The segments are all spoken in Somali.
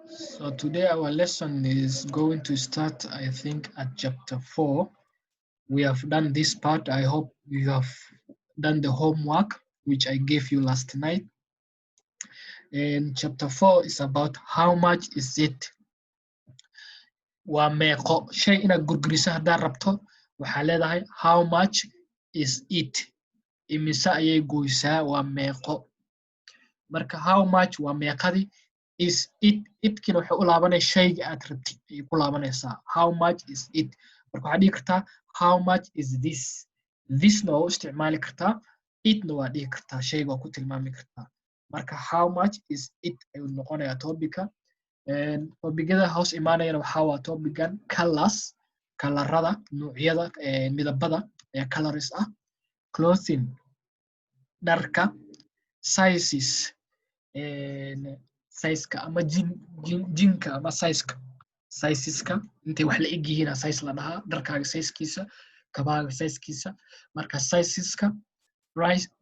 So today our lesson is going to start, I think, at chapter 4. We have done this part. I hope you have done the homework, which I gave you last night. And chapter 4 is about how much is it? Waa meeqo shay inaad gurguriso haddaad rabto waxaa leedahay how much is it? Imise ayay goysaa waa meeqo. Marka how much waa meeqadii, is it itkina waxay u laabanay shayga aad rabtid ayay ku laabanaysaa. How much is it? Marka waxaad dhihi kartaa how much is this? Thisna waa u isticmaali kartaa, itna waa dhihi kartaa, shayga waa ku tilmaami kartaa. Marka how much is it ayuu noqonayaa topica. Tobigada hoos imaanayana waxaa waa topigan colors, kalarada, noocyada midabada ee colors ah, clothing, dharka, sizes, sizeka ama jinka ama sizeska intay wax la eg yihiin size la dhahaa, dharkaaga sizekiisa, kabaaga sizekiisa. Marka sizeska,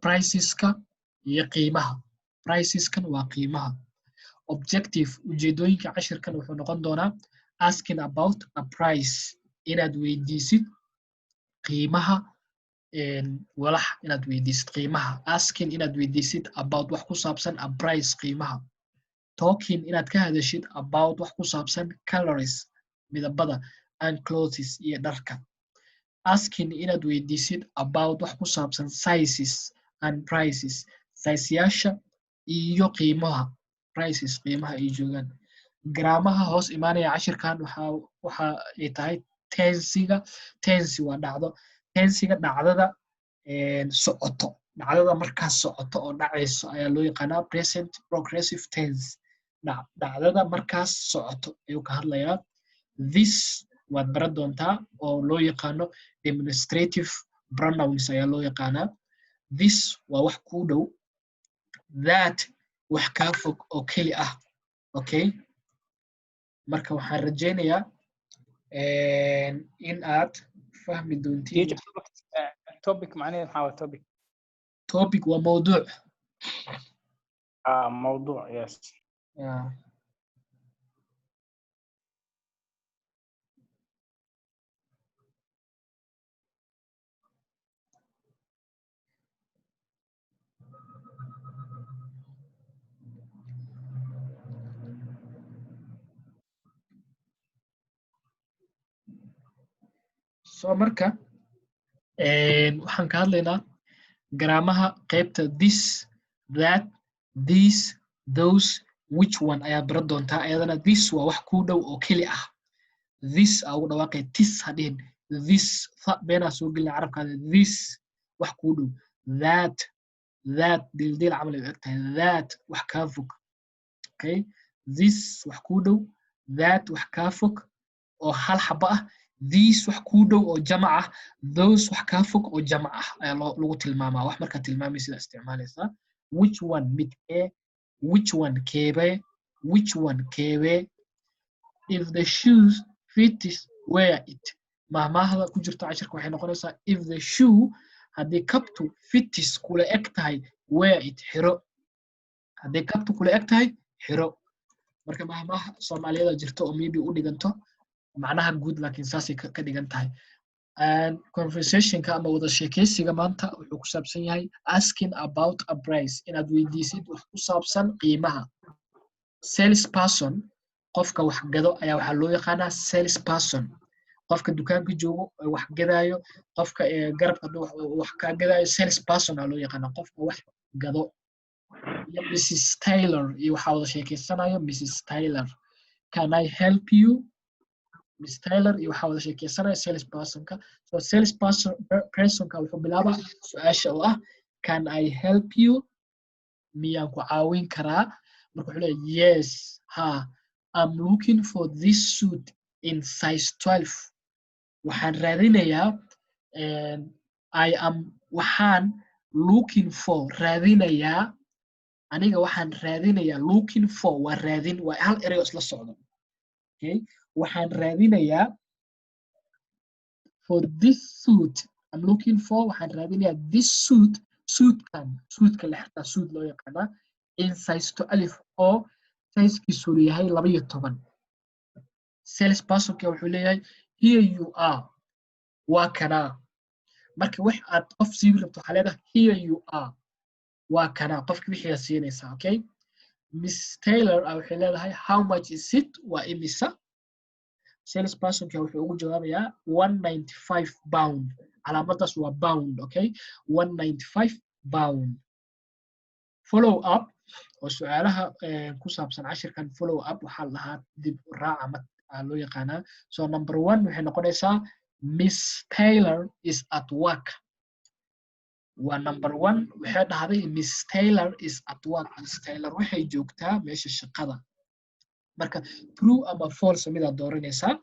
priceska iyo qiimaha. Priceskan waa qiimaha. Objective ujeedooyinka cashirkan wuxuu noqon doonaa asking about a price, inaad weydiisid qiimaha walax, inaad weydiisid qiimaha. Asking inaad weydiisid about wax ku saabsan a price, qiimaha. Talking inaad ka hadashid about wax ku saabsan colors, midabada, and clothes iyo dharka. Asking inaad weydiisid about wax ku saabsan sizes and prices, sizeyaasha iyo qiimaha, prices qiimaha ay joogaan. Garaamaha hoos imaanaya cashirkan waxa ay tahay tensiga. Tensi waa dhacdo. Tensiga dhacdada socoto, dhacdada markaas socoto oo dhacayso ayaa loo yaqaanaa present progressive tense. Dhacdada markaas socoto ayuu ka hadlayaa. This waad baran doontaa oo loo yaqaano demonstrative pronouns ayaa loo yaqaanaa. This waa wax kuu dhow. That wax kaa fog oo keli ah. Okay, marka waxaan rajaynayaa in aad fahmi doontiin. topic macnaheedu maxaa waa topic? Topic waa mawduuc. mawduuc, yes. So marka waxaan ka hadlaynaa garaamaha qaybta this, that, these, those, which one ayaa baran doontaa. Ayadana this waa wax kuu dhow oo keli ah. This aa ugu dhawaaqay, tis ha dhihin. This beenaa soo gelina carabkaada. This wax kuu dhow. That dildil camal ay u eg tahay. That wax kaa fog. Okay, this wax kuu dhow, that wax kaa fog oo hal xaba ah. These wax kuu dhow oo jamac ah. Those wax kaa fog oo jamac ah ayaa lagu tilmaamaa. Wax markaa tilmaamay sida isticmaalaysaa. Which one midkee, which one keebee, which one keebee. If the shoes fits, wear it. Mahmaahda ku jirta cashirka waxay noqonaysaa if the shoe haddii kabtu fits kula eg tahay, wear it, xiro. Haddii kabtu kula eg tahay, xiro. Marka mahmaaha Soomaaliyada jirto oo maybe u dhiganto macnaha guud, laakiin saasay ka dhigan tahay. Conversationka ama wada sheekaysiga maanta wuxuu ku saabsan yahay asking about a price, inaad weydiisid wax ku saabsan qiimaha. Salesperson, qofka wax gado ayaa waxaa loo yaqaanaa salesperson. Qofka dukaanka joogo oo wax gadaayo, qofka garabka wax ka gadaayo, salesperson aa loo yaqaanaa, qofka wax gado. Iyo Mrs. Taylor iyo waxaa wada sheekaysanayo Mrs. Taylor. Can I help you? Miss Taylor iyo waxaa wada sheekaysanaya salespersonka. So salespersonka wuxuu bilaabaa su-aasha oo ah can I help you? miyaan ku caawin karaa marka wuxuu leeyahay yes ha I'm looking for this suit in size 12 waxaan raadinayaa waxaan looking for raadinayaa aniga waxaan raadinayaa looking for waa raadin waa hal erey oo isla socdo okay waxaan raadinayaa for this suit I'm looking for waxaan raadinayaa this suitkan lexta suit loo yaqaana in size 12 oo sizekiisu yahay 12 sales personka wuxuu leeyahay here you are waa kana marka wax aad qof sii rabto waxa leedahay here you are waa kana qofkii wixii aad siinaysaa okay Miss Taylor waxay leedahay how much is it waa imisa sales personka wuxuu ugu jawaabayaa 195 pound calaamadaas waa pound okay 195 pound follow up oo su'aalaha ku saabsan cashirkan follow up waxa la dhahaa dib u raac ama loo yaqaanaa so number 1 waxay noqonaysaa Miss Taylor is at work waa number 1 waxay dhahday Miss Taylor is at work Miss Taylor waxay joogtaa meesha shaqada marka true ama false mid aad dooranaysaa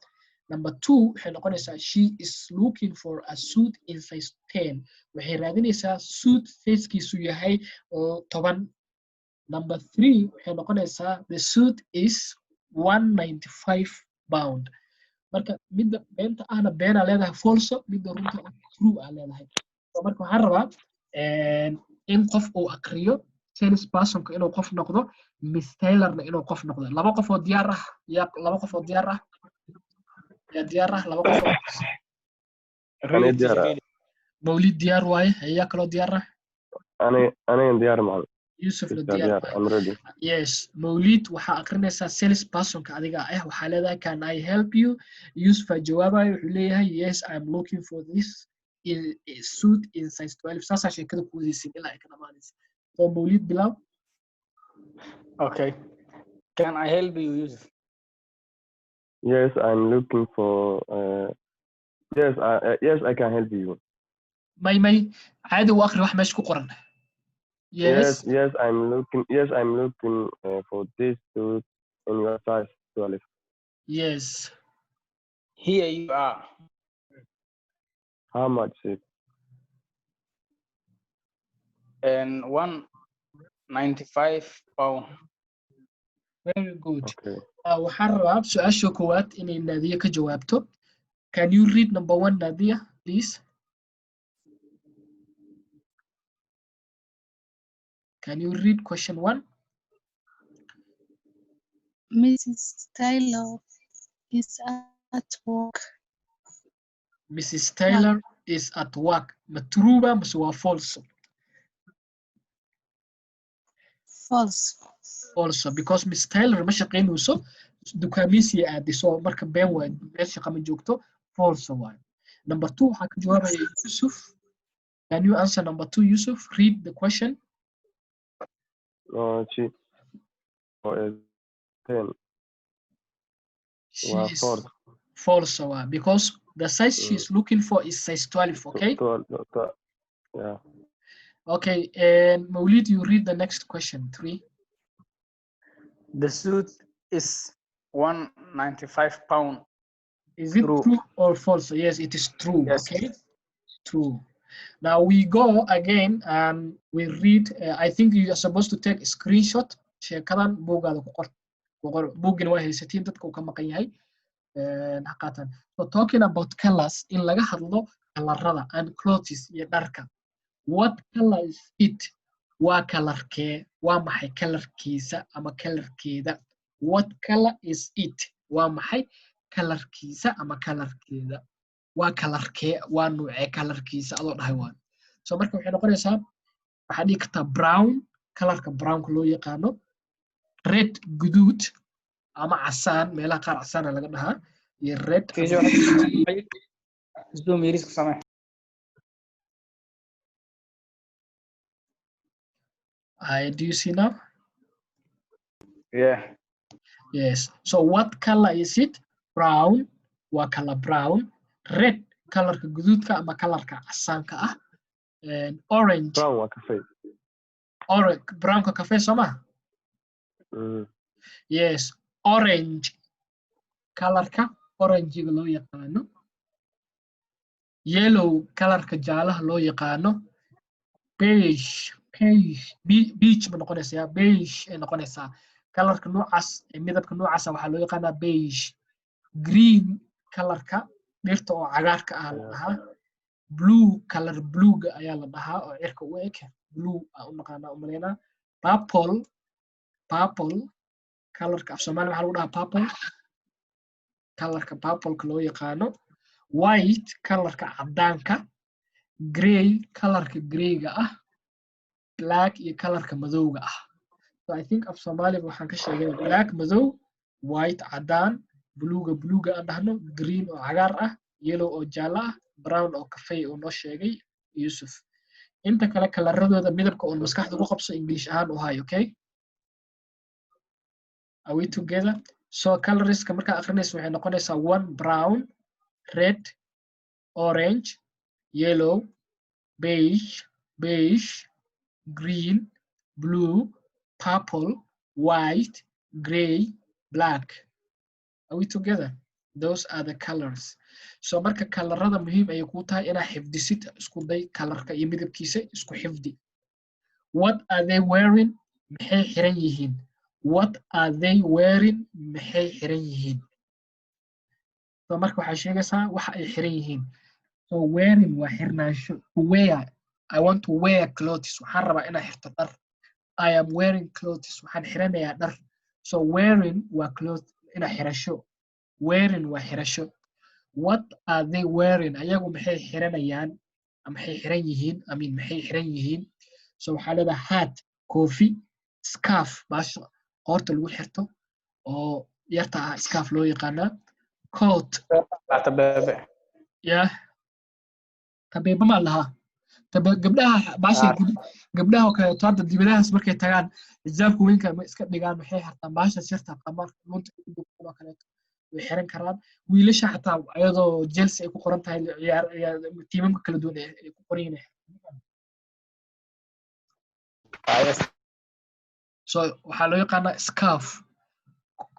number 2 waxay noqonaysaa she is looking for a suit in size 10 waxay raadinaysaa suit sizekiisu yahay 10 number 3 waxay noqonaysaa the suit is 195 pound marka midda beenta ahna beena leedahay false midda runta true ah leedahay so marka waxaan rabaa in qof uu aqriyo sales personka inuu qof noqdo Miss Taylorna inuu qof noqdo laba qof oo diyaar ah laba qof oo diyaar ah laba qof oo Mawlid diyaar waaye ayaa kaloo diyaar ah أنا ديار معنا Yusuf diyaar I'm ready yes Mawlid waxa aqrinaysaa sales personka adiga waxa leedahay can I help you Yusuf jawaabayo wuxuu leeyahay yes I'm looking for this suit in size 12 saasa sheekada ku wadaysin ilaa ay ka dhamaanayso so Mawlid bilaw Okay. Can I help you, Yusuf? Yes I'm looking for yes I can help you may caadi u aqri wax meesha ku qoran yes I'm looking for this suit in your size 12 yes Here you are. how much is it And 195 pound. very good okay waxaan rabaa su-aasha koowaad inay Nadia ka jawaabto can you read number 1 Nadia please can you read question 1 Mrs. Taylor is at work. Mrs. Taylor is at work ma true ba mise waa false false because Miss Taylor ma shaqeynayso dukaameysi aadiso marka been waa meel shaqo ma joogto false waay number 2 waxa ka jawaabaya Yusuf can you answer number 2 Yusuf read the question she 10 she is false waay because the size she is looking for is size 12 okay 12 yeah okay and Maulid you read the next question 3 The suit is 195 pound. is it true or false yes it is true Yes. okay true now we go again and we read I think you are supposed to take a screenshot sheekadan buugaada ku qor buugina waa haysatiin dadka uu ka maqan yahay haqatan so talking about colors in laga hadlo kalarada and clothes iyo dharka what color is it waa kalarkee waa maxay kalarkiisa ama kalarkeeda what color is it waa maxay kalarkiisa ama kalarkeeda waa kalarkee waa nuucee kalarkiisa adoo dhahay waan so marka waxay noqonaysaa waxaa dhihi kartaa brown kalarka brownka loo yaqaano red guduud ama casaan meelaha qaar casaana laga dhahaa iyo red Zoom iris ku samee. do you see now Yeah. yes so what color is it brown waa color brown red kalarka guduudka ama kalarka casaanka ah and orange brown waa kafay orange brown ka cafe soma yes orange colorka orange ga loo yaqaano yellow colorka jaalaha loo yaqaano beige ma noqonaysaa beige ay noqonaysaa colorka noocaas midabka noocaas waxaa loo yaqaanaa beige green colorka dhirta oo cagaarka ah la dhahaa blue color bluega ayaa la dhahaa oo cirka u eg blue aan u naqaanaa u malaynaa purple colorka af Soomaali waxaa lagu dhahaa purple colorka purple-ka loo yaqaano white colorka cadaanka gray colorka grayga ah black iyo colorka madowga ah so I think af Soomaali waxaan ka sheegay black madow white cadaan bluega aan dhahno green oo cagaar ah yellow oo jaalo ah brown oo kafay oo noo sheegay Yusuf inta kale kalaradooda midabka oo maskaxda ku qabso English ahaan u hay okay are we together so colorska marka akhrinayso waxay noqonaysaa one brown red orange yellow beige green blue purple white gray black are we together those are the colors so marka kalarada muhiim ay ku tahay inaa xifdisid isku day kalarka iyo midabkiisa isku xifdi what are they wearing maxay xiran yihiin what are they wearing maxay xiran yihiin so marka waxay sheegaysaa waxa ay xiran yihiin so wearing waa xirnaansho to wear I want to wear clothes waxaan rabaa inaan xirto dhar I am wearing clothes waxaan xiranayaa dhar so wearing waa clothes ina xirasho wearing waa xirasho what are they wearing ayagu maxay xiranayaan maxay xiran yihiin maxay xiran yihiin so waxaa leedahay hat koofi scarf baasha qoorta lagu xirto oo yarta ah scarf loo yaqaanaa coat yeah tabeeba ma laha gabdhaha baasha gabdhaha oo kale hadda dibadahaas markay tagaan xijaabka weynka ma iska dhigaan maxay hartaan baasha sirta qamar lunta oo kale way xiran karaan wiilasha xataa ayadoo Chelsea ay ku qoran tahay ciyaar tiimamka kala duwan ay ku qoran yihiin so waxaa loo yaqaanaa scarf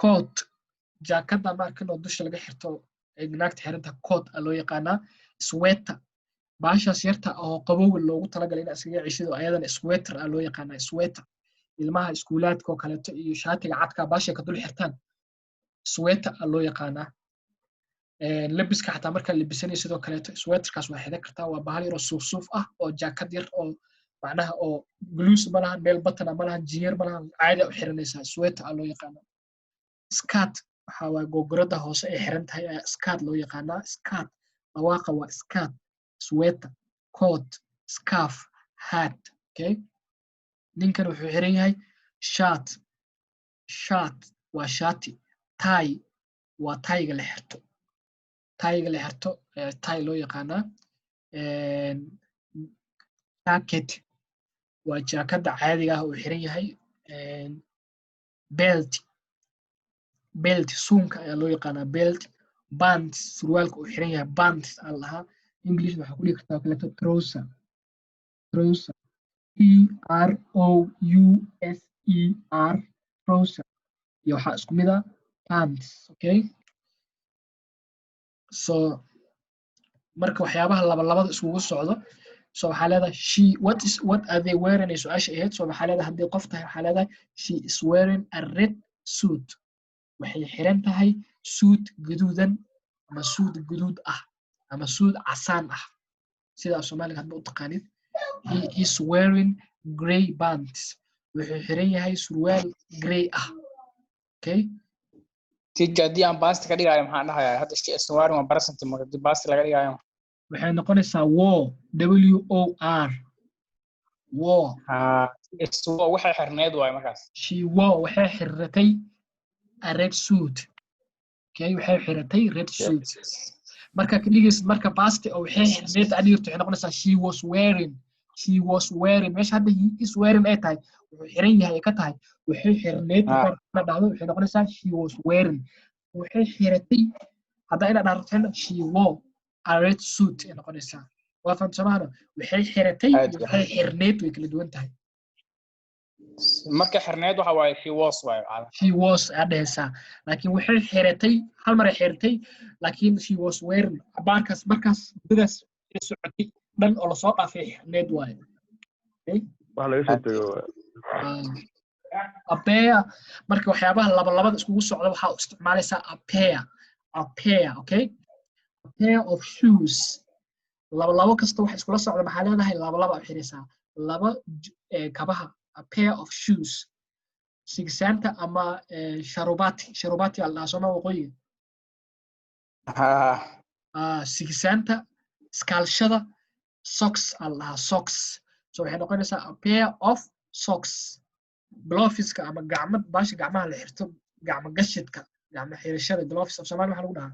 coat jaakada markan oo dusha laga xirto ay naagta xiranta coat loo yaqaanaa sweater baashaas yarta oo qabowga loogu talagalay in asaga cishado ayadana sweater loo yaqaanaa sweater ilmaha iskuulaadka oo kale iyo shaatiga cadka baasha ka dul xirtaan sweater loo yaqaanaa labiska xataa marka labisanay sidoo kale sweaterkaas waa xidhan kartaa waa bahal yar oo suuf ah oo jaakad yar oo macnaha oo blues malahan meel button malahan jeer malahan caadi u xiranaysaa sweater loo yaqaanaa skirt waxa waa gogorada hoose ay xiran tahay skirt loo yaqaanaa skirt lawaaqa waa skirt sweater coat scarf hat okay ninkan wuxuu xiran yahay shirt waa shati tie waa tie-ga la xirto tie loo yaqaanaa jacket waa jaakada caadiga ah uu xiran yahay belt suunka ayaa loo yaqaanaa belt pants surwaalka uu xiran yahay pants aan lahaa English waxa ku dhigi kartaa kaleeto trouser trouser trouser iyo waxa isku mid ah pants okay so marka waxyaabaha labada isugu socdo so waxa leedahay what are they wearing is su'aasha ahayd so waxa leedahay hadii qof tahay waxa leedahay she is wearing a red suit waxay xiran tahay suit gaduudan ama suit gaduud ah ama suit casaan ah sida Soomaaliga hadba u taqaanid he is wearing gray pants wuxuu xiran yahay surwaal gray ah okay tijadi aan baasta ka dhigayo maxaan dhahayaa hadda she is wearing one percent markii baasta laga dhigayo waxay noqonaysaa war war waxay xirneed waay markaas she wore waxay xiratay a red suit okay waxay xiratay red suit marka ka dhigaysid marka past oo waxay xirneed adigirto waxay noqonaysaa she was wearing meesha hadda he is wearing ay tahay wuxuu xiran yahay ka tahay waxay xirneed la dhahdo waxay noqonaysaa she was wearing waxay xiratay hadda ina dhaartay she wore a red suit ay noqonaysaa waa fahamsamaana waxay xiratay waxay xirneed way kala duwan tahay marka xirneed waxa waaye she was waaye she was adhesa laakiin waxay xiratay hal mar ay xiratay laakiin she was wearing markaas bidas socotay dhan oo la soo dhaafay xirneed waaye wax laga soo tago a pair marka waxyaabaha labada iskugu socda waxa uu isticmaalaysaa a pair okay a pair of shoes laba kasta wax iskula socda maxaa leedahay laba xiraysaa laba kabaha a pair of shoes sigsanta ama sharubati alla soma waqooyi sigsanta skaalshada socks alla socks so waxay noqonaysaa a pair of socks gloveska ama baasha gacmaha la xirto gacmo gashadka gacmo xirashada gloves of Soomaali waxa lagu dhahaa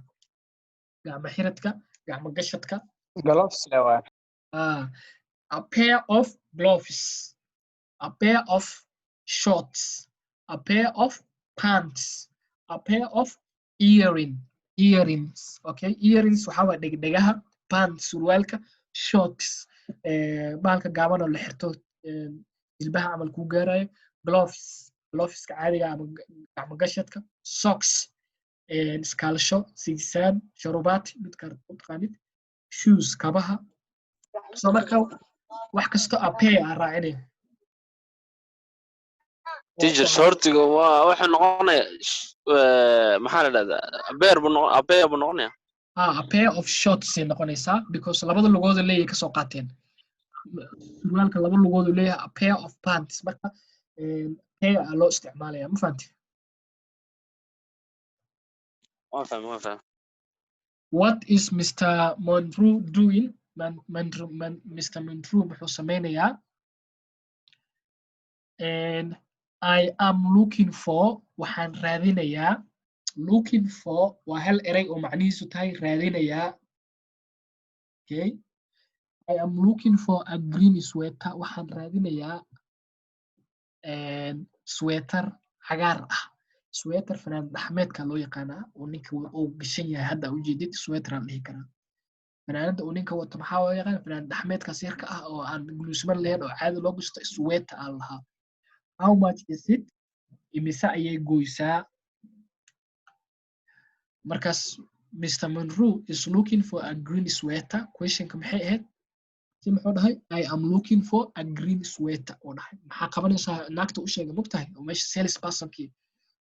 gacmo xiradka gacmo gashadka gloves lewa a pair of gloves a pair of shorts a pair of pants a pair of earrings okay earrings waxa waa dhegdhegaha pants surwaalka shorts baalka gaaban oo la xirto ilbaha amal ku gaarayo gloveska caadiga ama gacmo gashadka socks skaalsho sigsaan sharubati mid kale u taqaanid shoes kabaha soo marka wax kasto a pair raacinay teacher shortiga waxa noqonaya maxaa la dhahdaa beer bu noqonaya a pair of shorts ay noqonaysaa because labada lugood leeyahay ka soo qaateen surwaalka laba lugood leeyahay a pair of pants marka pair loo isticmaalaya ma fahanti waan fahmay what is Mr. Monroe doing Mr. Monroe muxuu sameynayaa and I am looking for waxaan raadinayaa looking for waa hal eray oo macnihiisu tahay raadinayaa okay I am looking for a green sweater waxaan raadinayaa sweater cagaar ah sweater fanaanad dhaxmeedka loo yaqaanaa oo ninka uu gashan yahay hadda u jeedid sweater aan dhihi karaa fanaanada uu ninka wato maxaa loo yaqaan fanaanad dhaxmeedkaas yarka ah oo aan guluusman lahayn oo caadi loo gusto sweater aan lahaa how much is it imise ayay goysaa markaas Mr. Monroe is looking for a green sweater questionka maxay ahayd si muxuu dhahay I am looking for a green sweater oo dhahay maxaa qabanaysaa naagta u sheegay mugtahay oo meesha sales personkii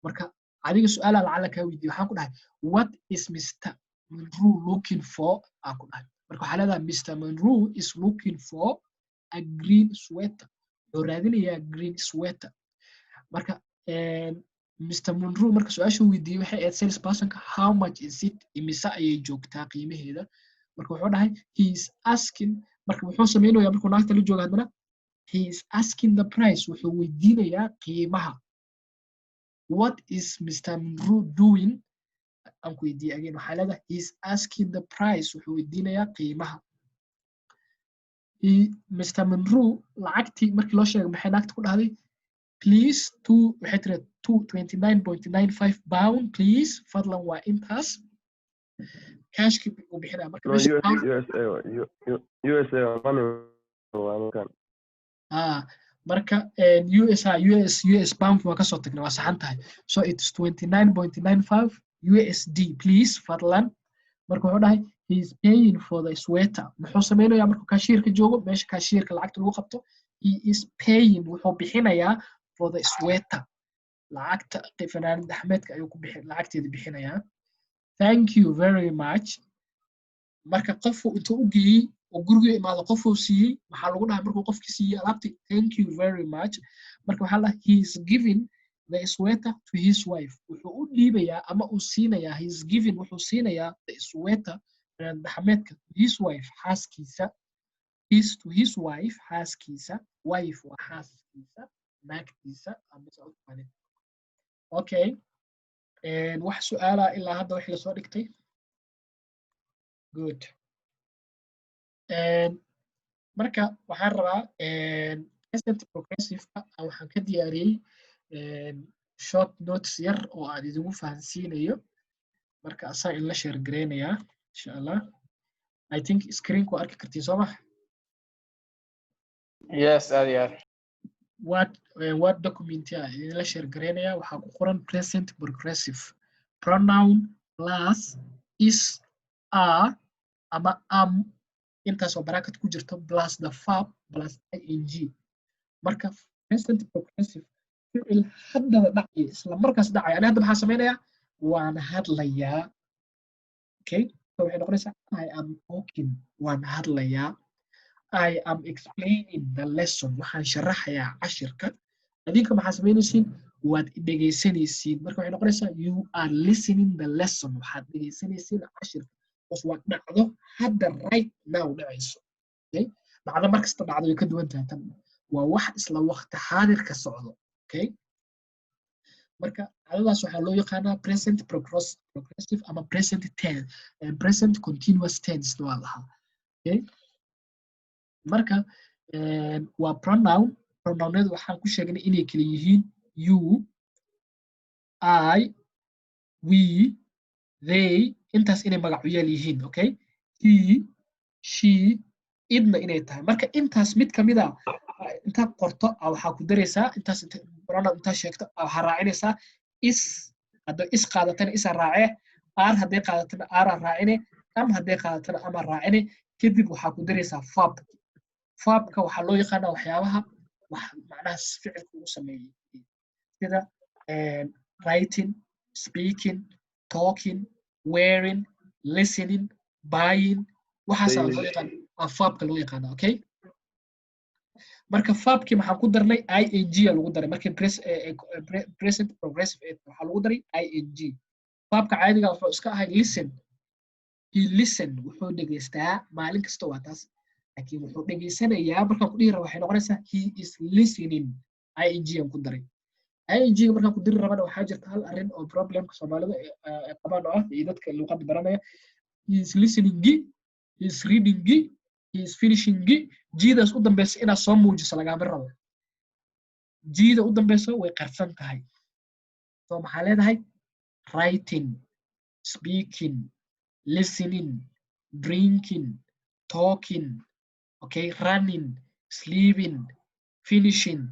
marka adiga su'aala lacala ka weydiiyo waxaan ku dhahay what is Mr. Monroe looking for aan ku dhahay marka waxaa leedahay Mr. Monroe is looking for a green sweater oo raadinayaa green sweater marka Mr. Monroe marka su'aasha weydiiyay waxay ahayd sales personka how much is it imisa ayay joogtaa qiimaheeda marka wuxuu dhahay he is asking marka wuxuu sameynayaa markuu naagta la joogo hadana he is asking the price wuxuu weydiinayaa qiimaha what is Mr. Monroe doing aan ku weydiiyay again waxaa leedahay he is asking the price wuxuu weydiinayaa qiimaha Mr. Monroe lacagtii markii loo sheegay maxay naagta ku dhahday please waxay tiri 29.95 pound please fadlan waa intaas cashki uu bixinaya marka USA money marka US pound waa ka soo tagnay waa saxan tahay so it's 29.95 USD please fadlan marka wuxuu dhahay he is paying for the sweater muxuu sameynayaa markuu cashier-ka joogo meesha cashier-ka lacagta lagu qabto he is paying wuxuu bixinayaa for the sweater lacagta fanaanad axmedka ayuu ku lacagteeda bixinayaa thank you very much marka qofku intuu u geeyey oo guriga imaado qofuu siiyey maxaa lagu dhahay markuu qofkii siiyey alaabtii thank you very much marka waxaa la he is giving the sweater to his wife wuxuu u dhiibayaa ama uu siinayaa he is giving wuxuu siinayaa the sweater fanaanad axmedka to his wife xaaskiisa to his wife xaaskiisa wife waa xaaskiisa naagtiisa okay wax su'aala ilaa hadda wixii la soo dhigtay good marka waxaan rabaa present progressive waxaan ka diyaariyey short notes yar oo aan idinku fahansiinayo marka asaa in la share gareynayaa insha allah I think screen ku arki kartiin soo ma yes aad word document la share gareynaya waxaa ku qoran present progressive pronoun plus is are ama am intaasoo bracket ku jirto plus the verb plus ing marka present progressive ficil haddaba dhacaya isla markaas dhacaya ani hadda maxaa samaynayaa waan hadlayaa okay so waxay noqonaysaa I am talking waan hadlayaa I am explaining the lesson waxaan sharaxayaa cashirka adinka maxaa samaynaysiin waad dhegaysanaysiin marka waxay noqonaysaa you are listening the lesson waxaad dhegaysanaysiin cashirka bas waa dhacdo hadda right now dhacayso okay dhacdo markasta dhacdo way ka duwan tahay tan waa wax isla waqti xaadirka socdo okay marka dhacdadaas waxaa loo yaqaanaa present progressive ama present tense present continuous tense waa lahaa okay marka waa pronounadu waxaan ku sheegnay inay kala yihiin you I we they intaas inay magacyal yihiin okay he she idna inay tahay marka intaas mid kamid ah inta qorto waxaa ku dareysaa intaas pronoun inta sheegto waxaa raacinaysaa is hadda is qaadatana is raace are hadday qaadatana are raacine am hadday qaadatana ama raacine kadib waxaa ku dareysaa verb verbka waxaa loo yaqaanaa waxyaabaha macnaha ficilka uu sameeyey sida writing speaking talking wearing listening buying waxaasaa loo yaqaan verbka loo yaqaana okay marka verbkii maxaan ku darnay ing lagu daray markii present progressive waxaa lagu daray ing verbka caadiga wuxuu iska ahay listen he listen wuxuu dhegaystaa maalin kasta waa taas laakiin wuxuu dhegaysanayaa markaan ku dhihi rabo waxay noqonaysaa he is listening ing aan ku daray ing markaan ku diri rabana waxaa jirta hal arrin oo problemka soomaalida qabaan oo ah iyo dadka luqadda baranaya he is listening he is reading he is finishing jiidaas u dambeysa inaad soo muujiso lagaama rabo jiida u dambeysa way qarsan tahay so maxaa leedahay writing speaking listening drinking talking okay running sleeping finishing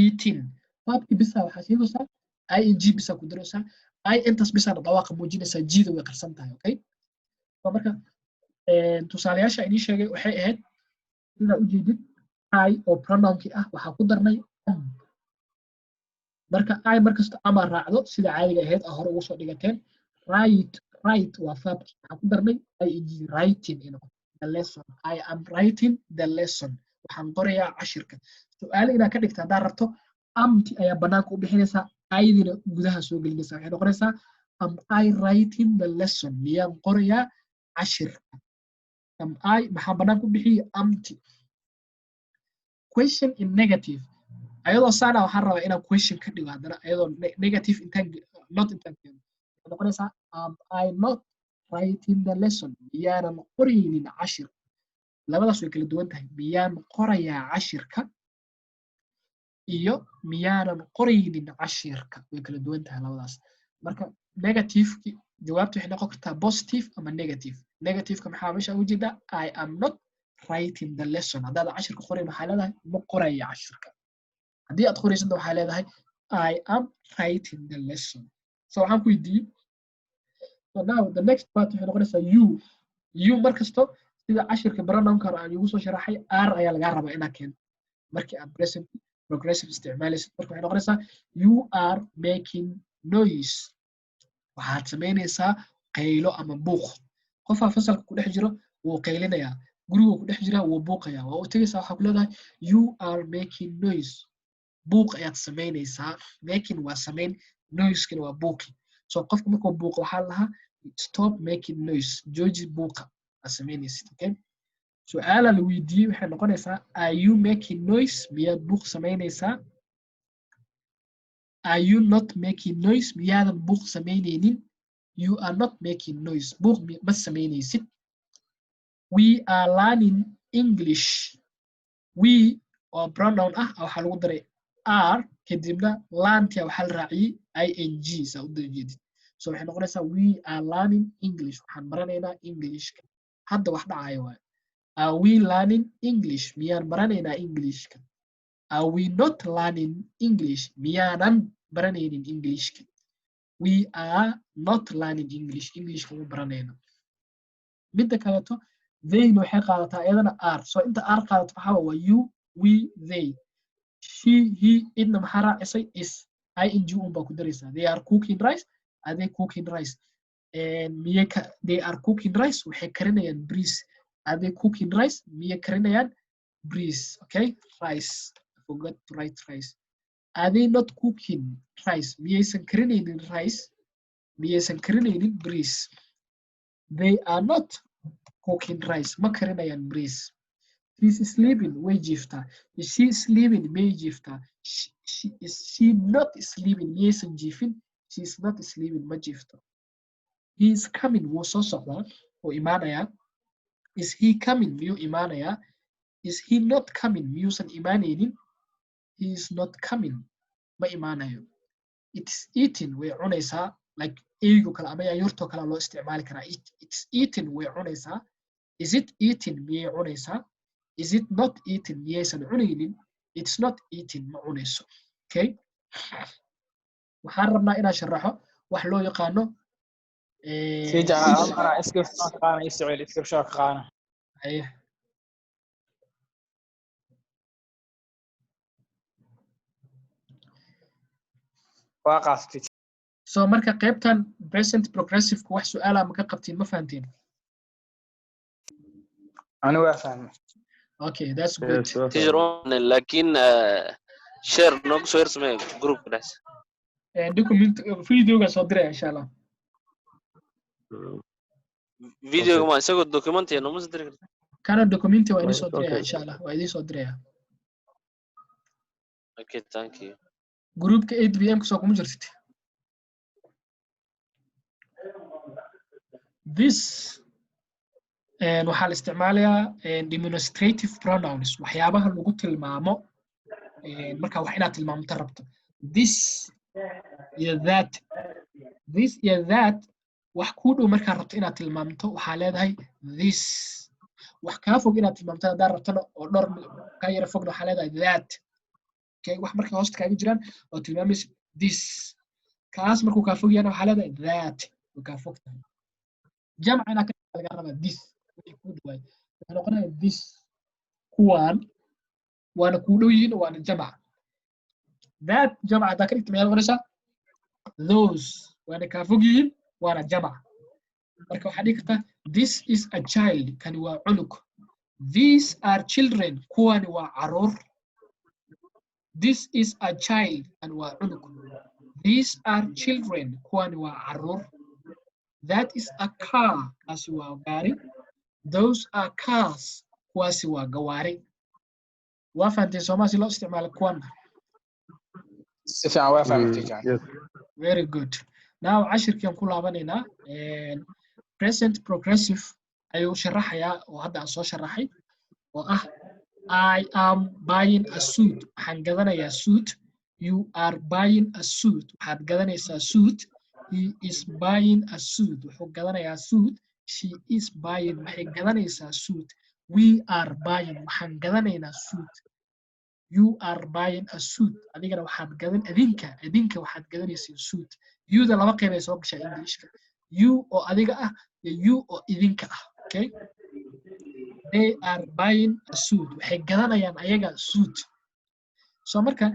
eating babki bisa waxaa sheegaysaa ing bisa ku daraysaa intaas bisa dhawaaqa muujinaysaa jiida way qarsan tahay okay so marka tusaalayaasha inii sheegay waxay ahayd sidaa ujeedid I oo pronounkii ah waxaa ku darnay am marka I markasta ama raacdo sida caadiga ahayd hore ugu soo dhigateen right waa verbki waxaa ku darnay ing writing the lesson I am writing the lesson waxaan qorayaa cashirka su'aal inaad ka dhigta haddaad rabto amti ayaa banaanka u bixinaysaa aydina gudaha soo gelinaysaa waxay noqonaysaa am I writing the lesson miyaan qorayaa cashirka am I maxaa banaanka u bixiya amti question in negative ayadoo saana waxaan rabaa inaan question ka dhigo haddana ayadoo negative not intaan keeno waxay noqonaysaa am I not writing the lesson miyaanan qoraynin cashir labadaas way kala duwan tahay miyaan qorayaa cashirka iyo miyaanan qoraynin cashirka way kala duwan tahay labadaas marka negativeki jawaabta waxay noqon kartaa positive ama negativeka maxaa meesha ugu jeedaa I am not writing the lesson haddaad cashirka qorayn waxaa leedahay ma qoraya cashirka haddii aad qoraysana waxaa leedahay I am writing the lesson so waxaan ku weydiiyey so now the next part waxay noqonaysaa you markasto sida cashirka pronounka aan igu soo sharaxay are ayaa lagaa rabaa inaad keento markii aad present progressive isticmaalaysid marka waxay noqonaysaa you are making noise waxaad samaynaysaa qaylo ama buuq qofaa fasalka ku dhex jiro wuu qaylinayaa guriga ku dhex jiraa wuu buuqayaa waa u tegaysaa waxaa ku leedahay you are making noise buuq ayaad samaynaysaa making waa samayn noisekana waa buuqi so qofka markuu buuqo waxaa lahaa stop making noise jooji buuqa aad samaynaysid okay su'aala la weydiiyey waxay noqonaysaa are you making noise miyaad buuq samaynaysaa are you not making noise miyaadan buuq samaynaynin you are not making noise buuq ma samaynaysid we are learning English we oo pronoun ah waxaa lagu daray are kadibna laantia waxaa la raaciyey ing saa u dajeedid so waxay noqonaysaa we are learning English waxaan baranaynaa Englishka hadda wax dhacayo waayo are we learning English miyaan baranaynaa Englishka Are we not learning English? Miyaanan baranaynin Englishka. We are not learning English. English kuma baranayno. Midda kaleeto they waxay qaadataa iyadana are. So inta are qaadato maxaa waa you, we, they. She, he, idna maxaa raacisay is. ing unbaa ku daraysaa. They are cooking rice. Are they cooking rice? They are cooking rice. Waxay karinayaan breeze. Are they cooking rice? Miyay karinayaan breeze. Okay, rice. I forgot to write rice. Are they not cooking rice? Miyaysan karinaynin rice? Miyaysan karinaynin breeze. They are not cooking rice. Ma karinayaan breeze. She's sleeping. Way jifta. Is she sleeping? May jifta. Is she not sleeping? Miyaysan jifin. She is not sleeping. Ma jifta. He is coming. Wuu soo socdaa. Wuu imaanayaa. Is he coming? Miyuu imaanayaa. Is he not coming? Miyuusan imaanaynin. He is not coming. Ma imaanayo. It's eating. Way cunaysaa. Like eygu kale ama yaayurtoo kale loo isticmaali karaa. It's eating. Way cunaysaa. Is it eating? Miyay cunaysaa. Is it not eating? Miyaysan cunaynin. It's not eating. Ma cunayso. Okay. waxaan rabnaa inaan sharaxo wax loo yaqaano أنا إسكربشن قانا إسرائيل إسكربشن قانا. أيه. واقعتي. So marka qaybtan present progressive wax su'aala ma ka qabtiin ma fahantiin? أنا وافهم. Okay, that's good. teacher لكن share nog soo yarsamay group kadaas. Document video-ga soo diray insha Allah. Video ma isagoo document iyo noo soo diray. Kana document waa idin soo diray insha Allah. Waa idin soo diray. Okay, thank you. Groupka 8pm soo kuma jirtid. This waxaa la isticmaalayaa demonstrative pronouns waxyaabaha lagu tilmaamo marka wax inaad tilmaamto rabto. This iyo that. This iyo that wax ku dhow markaa rabto inaad tilmaamto waxaa leedahay this. wax kaa fog inaad tilmaamto haddaad rabtana oo dhowr kaa yara fogna waxaa leedahay that. Okay, wax marka hoosta kaaga jiraan oo tilmaamaysa this. kaas markuu kaa fog yahay waxaa leedahay that. oo kaa fog tahay. jamcana ka laga rabaa this. wixii ku dhawaay waxaa noqonaya this. kuwaan waana ku dhow yihiin waana jamc. that jamc haddaa ka dhigta maxay noqonaysaa those. waana kaa fog yihiin waana jamc. marka waxaa dhigi kartaa this is a child. kani waa cunug. These are children. kuwani waa caruur. This is a child. kani waa cunug. These are children. kuwani waa caruur. That is a car. kaasi waa gaari. Those are cars. kuwaasi waa gawaari. waa fahanteen Soomaali si loo isticmaalo kuwan? سفيان وافهم تيجان. Yes. Very good. Now cashirkan ku laabanaynaa present progressive ayuu sharaxayaa oo hadda aan soo sharaxay oo ah I am buying a suit. waxaan gadanayaa suit. You are buying a suit. waxaad gadanaysaa suit. He is buying a suit. wuxuu gadanayaa suit. She is buying. waxay gadanaysaa suit. We are buying. waxaan gadanaynaa suit. You are buying a suit. adigana waxaad gadan adinka waxaad gadanaysaa suit. You-da laba qayb ay soo gashaa Englishka. You oo adiga ah iyo you oo idinka ah. Okay? They are buying a suit. waxay gadanayaan ayaga suit. So marka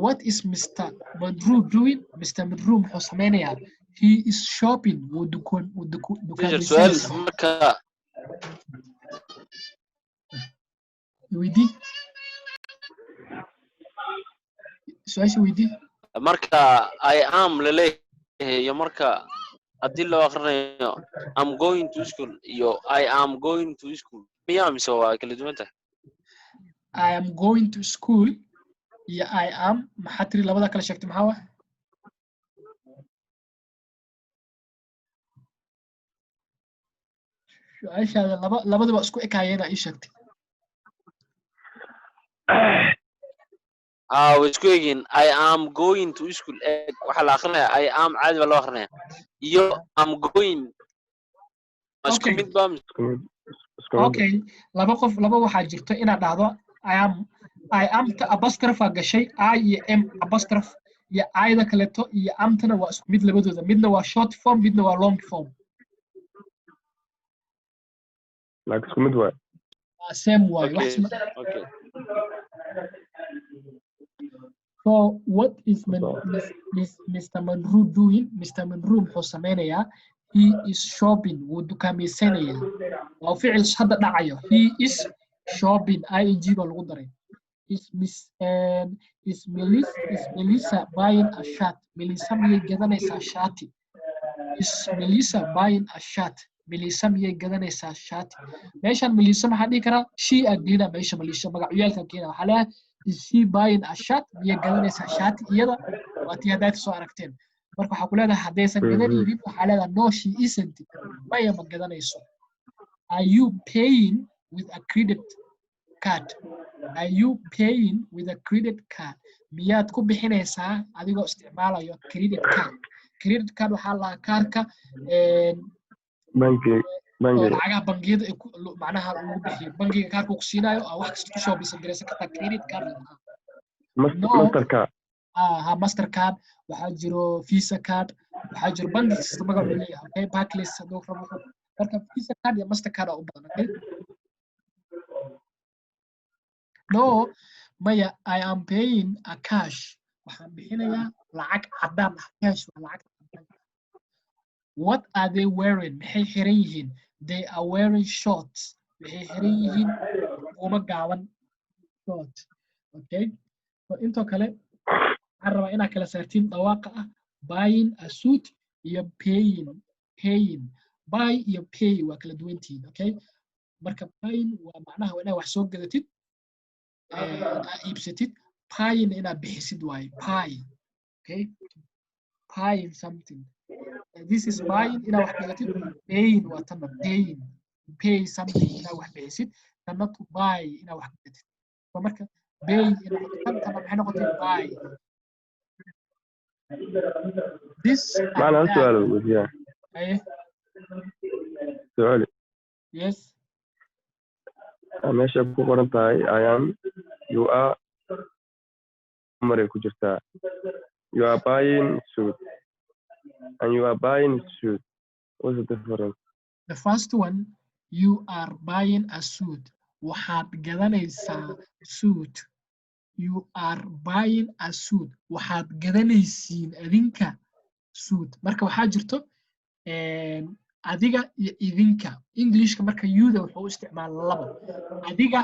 what is Mr. Madru doing? Mr. Madru muxuu sameynayaa? He is shopping. teacher su'aal marka weydii. su-aasha weydii. marka I am laleeyahay iyo marka haddii loo akhrinayo I'm going to school iyo I am going to school miyaa mise waa kala duwan tahay? I am going to school iyo I am maxaa tiri labada kala sheegtay maxaa waa? su-aashaada labadaba isku ekaayeen ii sheegtay. way isku egin I am going to school waxa la akhrinayaa I am caadi baa loo akhrinayaa iyo I'm going isku Okay. mid baa Okay, laba waxaa jirta inaad dhahdo I am I am ta apostrophe gashay I iyo M apostrophe iyo ayda kaleeto iyo amtana waa isku mid labadooda midna waa short form midna waa long form like isku mid waay same way Okay. Okay. so what is Mr. Manru doing Mr. Manru muxuu sameynayaa he is shopping wuu dukaameysanayaa waa ficil hadda dhacayo he is shopping ing baa lagu daray is Melissa buying a shirt Melissa miyay gadanaysaa shaati is Melissa buying a shirt Melissa miyay gadanaysaa shaati meeshan Melissa maxaa dhihi karaa she agreena meesha Melissa magacyaalka keena waxaa leeyahay is she buying a shirt miyay gadanaysaa shaati iyada waa tii haddaad soo aragteen marka waxaa ku leedahay haddaysan gadanaynin waxaa leedahay no she isn't maya ma gadanayso are you paying with a credit card are you paying with a credit card miyaad ku bixinaysaa adigoo isticmaalayo credit card waxaa la kaarka bangi lacagaha bangiyada macnaha lagu bixiyo bangiga kaarka ku siinayo wax kasta ku soo bisan garaysan kartaa credit card mastercard mastercard waxaa jiro visa card waxaa jiro bangi kasta magacu leeyahay okay Barclays haduu rabo marka visa card iyo mastercard u badan okay no maya I am paying a cash waxaan bixinayaa lacag cadaan ah cash waa lacag cadaan what are they wearing maxay xiran yihiin they are wearing shorts maxay xiran yihiin uma gaaban short okay so intoo kale waxaan rabaa inaad kala saartiin dhawaaqa ah buying a suit iyo paying buy iyo pay waa kala duwantihiin okay marka buying waa macnaha inaad wax soo gadatid iibsatid paying inaad bixisid waaye pay okay paying something this is buying inaad wax gadatid paying waa tan pay something inaad wax bixisid tanna to buy inaad wax gadatid so marka pay tanna maxay noqotay buy this macna su'aal wadiya su'aal yes meesha ku qoran tahay I am you are maray ku jirtaa you are buying suit and you are buying suit what's the difference the first one you are buying a suit waxaad gadanaysaa suit you are buying a suit waxaad gadanaysiin adinka suit marka waxaa jirto adiga iyo idinka Englishka marka you-da wuxuu isticmaalaa labo adiga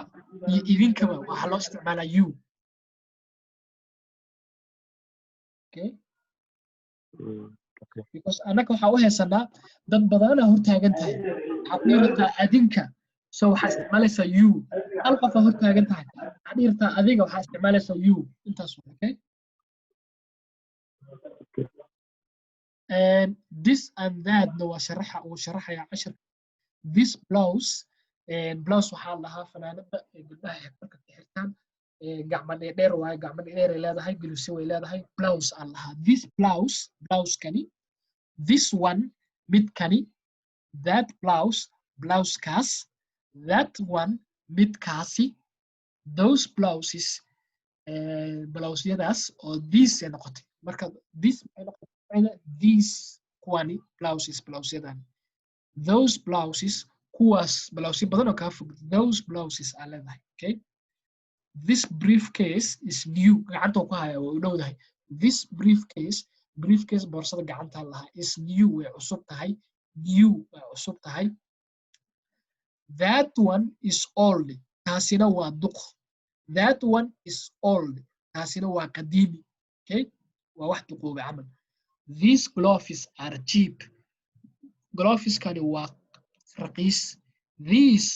iyo idinkaba waxa loo isticmaalaa you okay okay because anaka waxa u haysanaa dad badan oo hortaagan tahay waxa ku yiraahdaa adinka so waxa isticmaalaysaa you hal qof oo hortaagan tahay waxa dhirtaa adiga waxa isticmaalaysaa you intaas okay and this and that no sharaxa cashir this blouse and blouse waxaa lahaa fanaanada gabdhaha marka xirtaan gacmo dheer waaye gacmo dheer ay leedahay gulusi way leedahay blouse aan lahaa this blouse kani this one mid kani that blouse kaas that one mid kaasi those blouses blouseyadaas oo these ay noqotay marka this ay noqotay these kuwani blouseyadan those blouses kuwaas blouse badan oo ka fog those blouses aan leedahay okay this briefcase is new gacanta ku haya waa u dhowdahay this briefcase boorsada gacanta lahaa is new way cusub tahay that one is old taasina waa duq that one is old taasina waa qadiimi okay waa wax duqoobay camal these gloves are cheap gloves kani waa raqiis these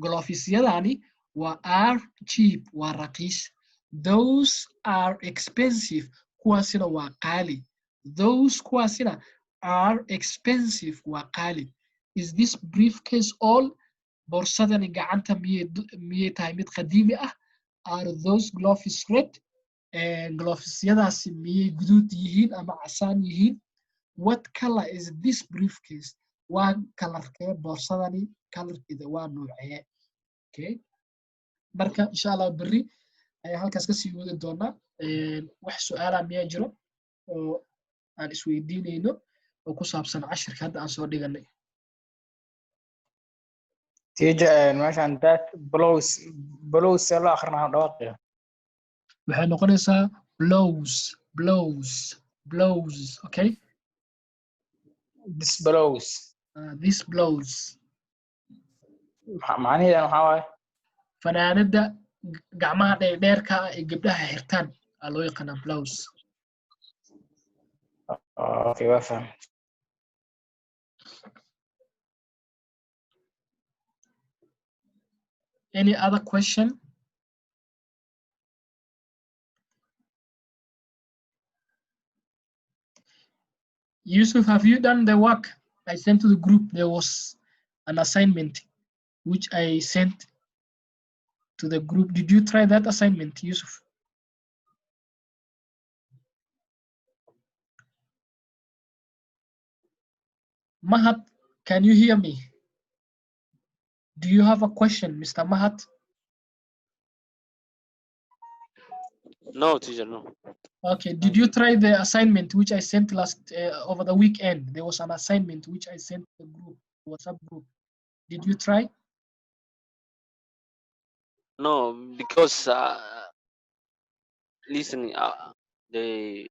gloves yadani are cheap waa raqiis those are expensive kuwaasina waa qaali those kuwaasina are expensive waa qaali is this briefcase all boorsadani gacanta miyay tahay mid qadiimi ah are those gloves red glovesyadaasi miyay guduud yihiin ama casaan yihiin what color is this briefcase waa kalarkee boorsadani kalarkeeda waa noocee okay marka insha Allah berri ayaa halkaas kasii wadi doonaa wax su'aala miyaa jiro oo aan isweydiinayno oo ku saabsan cashirka hadda aan soo dhiganay teacher meeshan that blows see loo akhrinayo dhawaaqaya waxay noqonaysaa blows okay this blows this blows macnaheedu waxa waaye fanaanada gacmaha dheerka ah ee gabdhaha xirtaan aa loo yaqaanaa blows okay waa fahmay any other question Yusuf, have you done the work I sent to the group? There was an assignment which I sent to the group. Did you try that assignment, Yusuf? Mahat, can you hear me? Do you have a question, Mr. Mahat? No, teacher, no. Okay, did you try the assignment which I sent last over the weekend? There was an assignment which I sent to the group, WhatsApp group. Did you try? No, because listen, the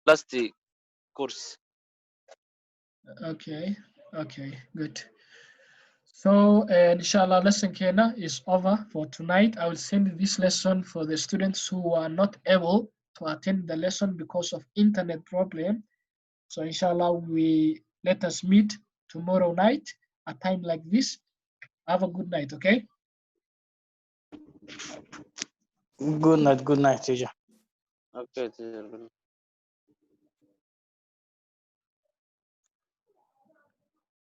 last course. Okay, good. So inshallah lesson Kena is over for tonight. I will send this lesson for the students who are not able to attend the lesson because of internet problem. So inshallah let us meet tomorrow night at time like this. Have a good night, okay? Good night teacher Okay, teacher.